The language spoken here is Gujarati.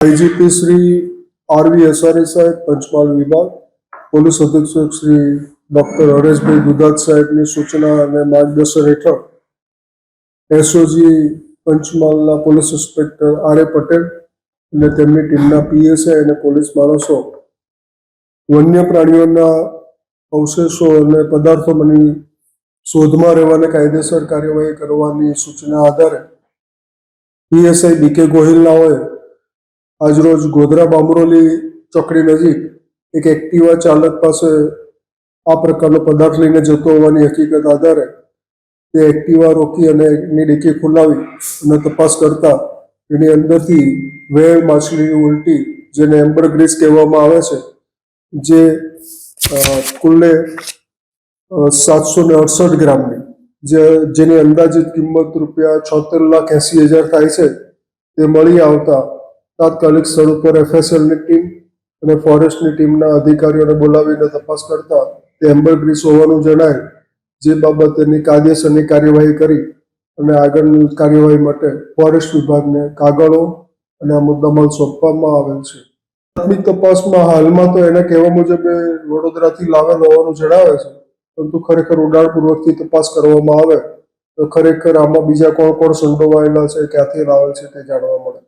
આઈજીપી શ્રી આરવી એસઆરએ સાહેબ, પંચમહાલ વિભાગ, પોલીસ અધિક્ષક શ્રી ડોક્ટર હરેશભાઈ દુધાત સાહેબની સૂચના અને માર્ગદર્શન હેઠળ એસઓજી પંચમહાલના પોલીસ ઇન્સ્પેક્ટર આર.એ. પટેલ અને તેમની ટીમના પીએસઆઈ અને પોલીસ માણસો વન્ય પ્રાણીઓના અવશેષો અને પદાર્થોની શોધમાં રહેવાને કાયદેસર કાર્યવાહી કરવાની સૂચના આધારે પીએસઆઈ બીકે ગોહિલના હોય આજરોજ ગોધરા બામરોલી ચોકડી નજીક એક એક્ટિવા ચાલક પાસે આ પ્રકારનો પદાર્થ લઈને જતો હોવાની હકીકત આધારે તે એક્ટિવા રોકી અને એની ડિક્કી ખોલાવી અને તપાસ કરતા એની અંદરથી વેળ માછલી ઉલટી, જેને એમ્બરગ્રીસ કહેવામાં આવે છે, જે કુલ્લે 768 ગ્રામની, જેની અંદાજિત કિંમત ₹76,80,000 થાય છે, તે મળી આવતા તાત્કાલિક સ્થળ ઉપર એફએસએલની ટીમ અને ફોરેસ્ટની ટીમના અધિકારીઓને બોલાવીને તપાસ કરતા તે એમ્બરગ્રીસ હોવાનું જણાય, જે બાબતેની કાયદેસરની કાર્યવાહી કરી અને આગળની કાર્યવાહી માટે ફોરેસ્ટ વિભાગને કાગળો અને આ મુદ્દામાલ સોંપવામાં આવેલ છે. પ્રાથમિક તપાસમાં હાલમાં તો એના કહેવા મુજબ વડોદરાથી લાવેલ હોવાનું જણાવે છે, પરંતુ ખરેખર ઊંડાણપૂર્વકથી તપાસ કરવામાં આવે તો ખરેખર આમાં બીજા કોણ કોણ સંડોવાયેલા છે, ક્યાંથી લાવેલ છે તે જાણવા મળે.